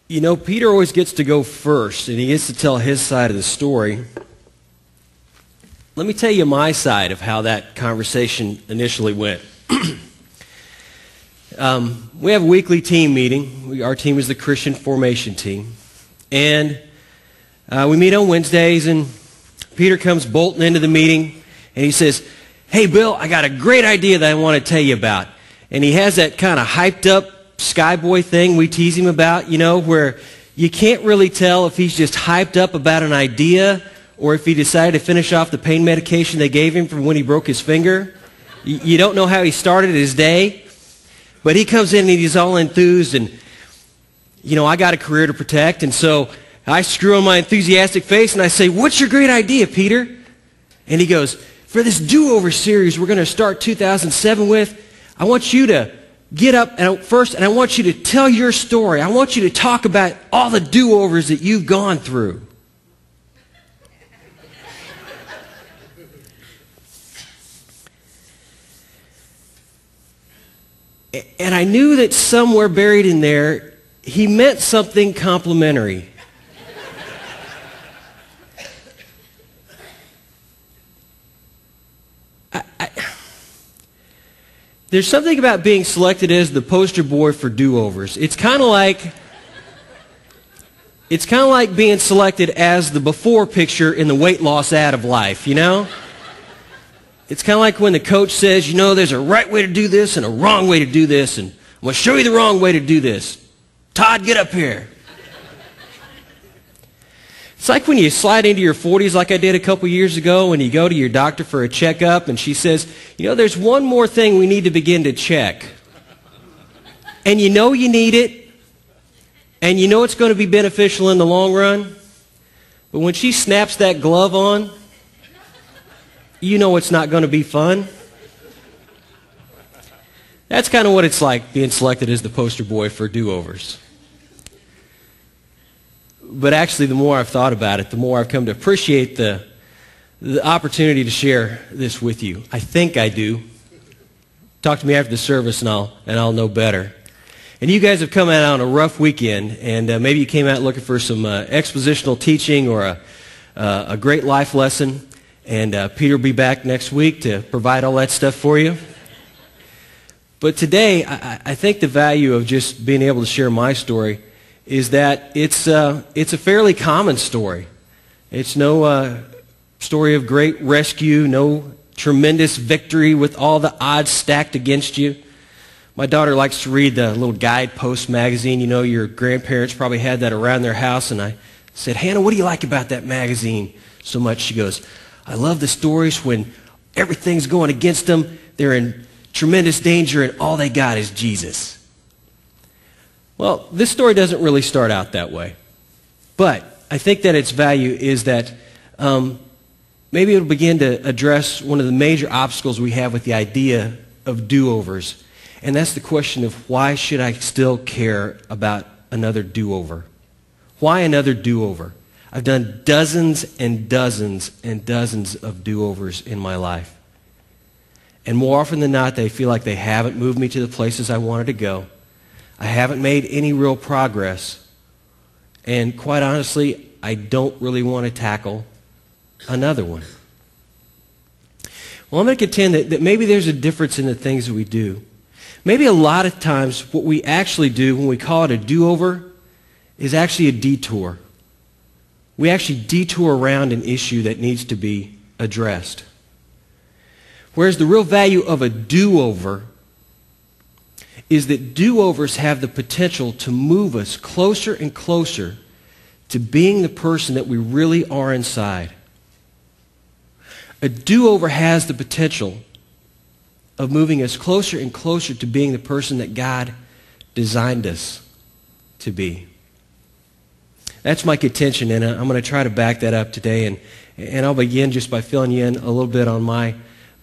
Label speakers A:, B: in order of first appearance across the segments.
A: You know, Peter always gets to go first, and he gets to tell his side of the story. Let me tell you my side of how that conversation initially went. We have a weekly team meeting. Our team is the Christian Formation Team. And we meet on Wednesdays, and Peter comes bolting into the meeting, and he says, "Hey, Bill, I got a great idea that I want to tell you about." And he has that kind of hyped up Skyboy thing we tease him about, you know, where you can't really tell if he's just hyped up about an idea or if he decided to finish off the pain medication they gave him from when he broke his finger. You don't know how he started his day. But he comes in and he's all enthused, and, you know, I got a career to protect, and so I screw on my enthusiastic face and I say, "What's your great idea, Peter?" And he goes, "For this do-over series we're going to start 2007 with, I want you to get up first and I want you to tell your story. I want you to talk about all the do-overs that you've gone through." And I knew that somewhere buried in there, he meant something complimentary. There's something about being selected as the poster boy for do-overs. It's kind of like being selected as the before picture in the weight loss ad of life, you know? It's kind of like when the coach says, "You know, there's a right way to do this and a wrong way to do this, and I'm going to show you the wrong way to do this. Todd, get up here." It's like when you slide into your 40s like I did a couple years ago and you go to your doctor for a checkup and she says, "You know, there's one more thing we need to begin to check." And you know you need it, and you know it's going to be beneficial in the long run. But when she snaps that glove on, you know it's not going to be fun. That's kind of what it's like being selected as the poster boy for do-overs. But actually, the more I've thought about it, the more I've come to appreciate the opportunity to share this with you. I think I do. Talk to me after the service and I'll know better. And you guys have come out on a rough weekend, and maybe you came out looking for some expositional teaching or a great life lesson. And Peter will be back next week to provide all that stuff for you. But today, I think the value of just being able to share my story is that it's a fairly common story. It's no story of great rescue, no tremendous victory with all the odds stacked against you. My daughter likes to read the little Guidepost magazine. You know, your grandparents probably had that around their house. And I said, "Hannah, what do you like about that magazine so much?" She goes, "I love the stories when everything's going against them, they're in tremendous danger, and all they got is Jesus." Well, this story doesn't really start out that way. But I think that its value is that maybe it'll begin to address one of the major obstacles we have with the idea of do-overs. And that's the question of, why should I still care about another do-over? Why another do-over? I've done dozens and dozens and dozens of do-overs in my life. And more often than not, they feel like they haven't moved me to the places I wanted to go. I haven't made any real progress. And quite honestly, I don't really want to tackle another one. Well, I'm going to contend that maybe there's a difference in the things that we do. Maybe a lot of times what we actually do when we call it a do-over is actually a detour. We actually detour around an issue that needs to be addressed. Whereas the real value of a do-over is that do-overs have the potential to move us closer and closer to being the person that we really are inside. A do-over has the potential of moving us closer and closer to being the person that God designed us to be. That's my contention, and I'm going to try to back that up today. And I'll begin just by filling you in a little bit on my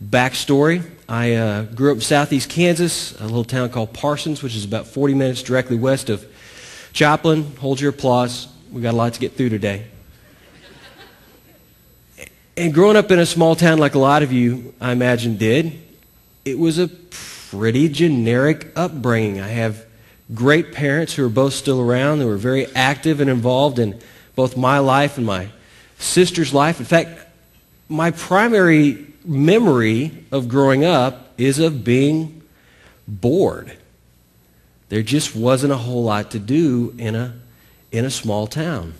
A: backstory. I grew up in southeast Kansas, a little town called Parsons, which is about 40 minutes directly west of Joplin. Hold your applause. We've got a lot to get through today. And growing up in a small town like a lot of you, I imagine, did, it was a pretty generic upbringing. I have great parents who are both still around, who were very active and involved in both my life and my sister's life. In fact, my primary memory of growing up is of being bored. There just wasn't a whole lot to do in a small town.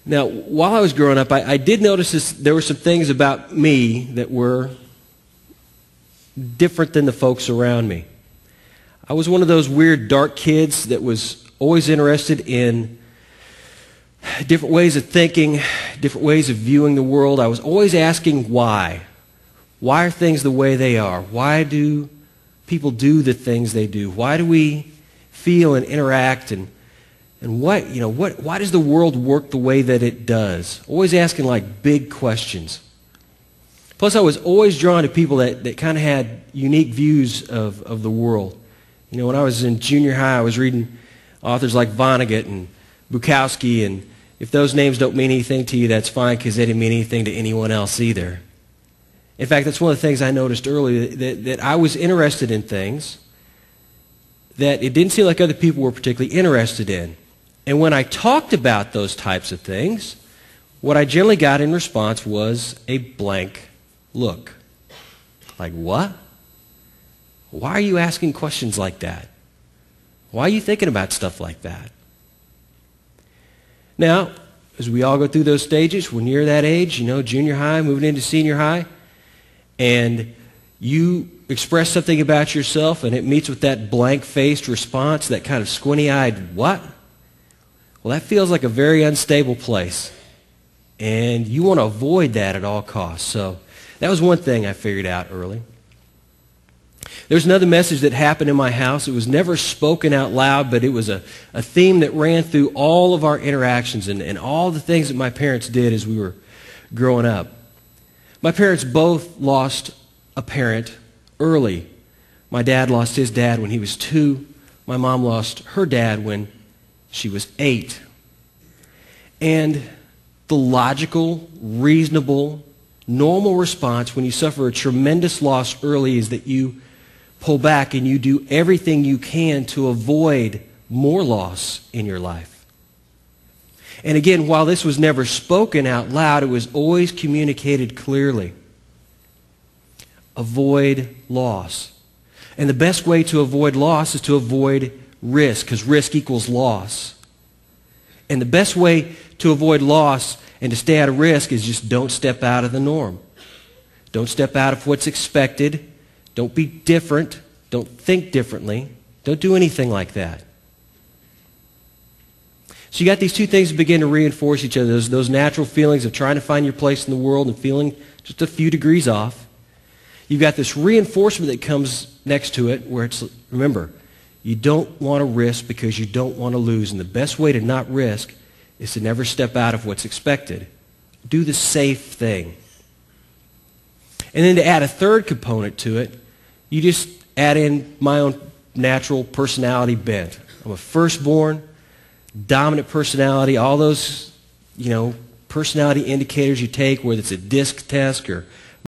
A: Now, while I was growing up, I did notice there were some things about me that were different than the folks around me. I was one of those weird, dark kids that was always interested in different ways of thinking, different ways of viewing the world. I was always asking why. Why are things the way they are? Why do people do the things they do? Why do we feel and interact, and why does the world work the way that it does? Always asking like big questions. Plus, I was always drawn to people that kind of had unique views of the world. When I was in junior high, I was reading authors like Vonnegut and Bukowski, and if those names don't mean anything to you, that's fine, because they didn't mean anything to anyone else either. In fact, that's one of the things I noticed early, that I was interested in things that it didn't seem like other people were particularly interested in. And when I talked about those types of things, what I generally got in response was a blank look. Like, what? Why are you asking questions like that? Why are you thinking about stuff like that? Now, as we all go through those stages, when you're that age, junior high, moving into senior high, and you express something about yourself and it meets with that blank-faced response, that kind of squinty-eyed, what? Well, that feels like a very unstable place. And you want to avoid that at all costs. So that was one thing I figured out early. There's another message that happened in my house. It was never spoken out loud, but it was a theme that ran through all of our interactions and all the things that my parents did as we were growing up. My parents both lost a parent early. My dad lost his dad when he was 2. My mom lost her dad when she was 8. And the logical, reasonable, normal response when you suffer a tremendous loss early is that you pull back and you do everything you can to avoid more loss in your life. And again, while this was never spoken out loud, it was always communicated clearly. Avoid loss. And the best way to avoid loss is to avoid risk, because risk equals loss. And the best way to avoid loss and to stay out of risk is just don't step out of the norm. Don't step out of what's expected. Don't be different. Don't think differently. Don't do anything like that. So you got these two things that begin to reinforce each other, those natural feelings of trying to find your place in the world and feeling just a few degrees off. You've got this reinforcement that comes next to it where it's, remember, you don't want to risk because you don't want to lose. And the best way to not risk is to never step out of what's expected. Do the safe thing. And then to add a third component to it, you just add in my own natural personality bent. I'm a firstborn, dominant personality, all those, personality indicators you take, whether it's a DISC test or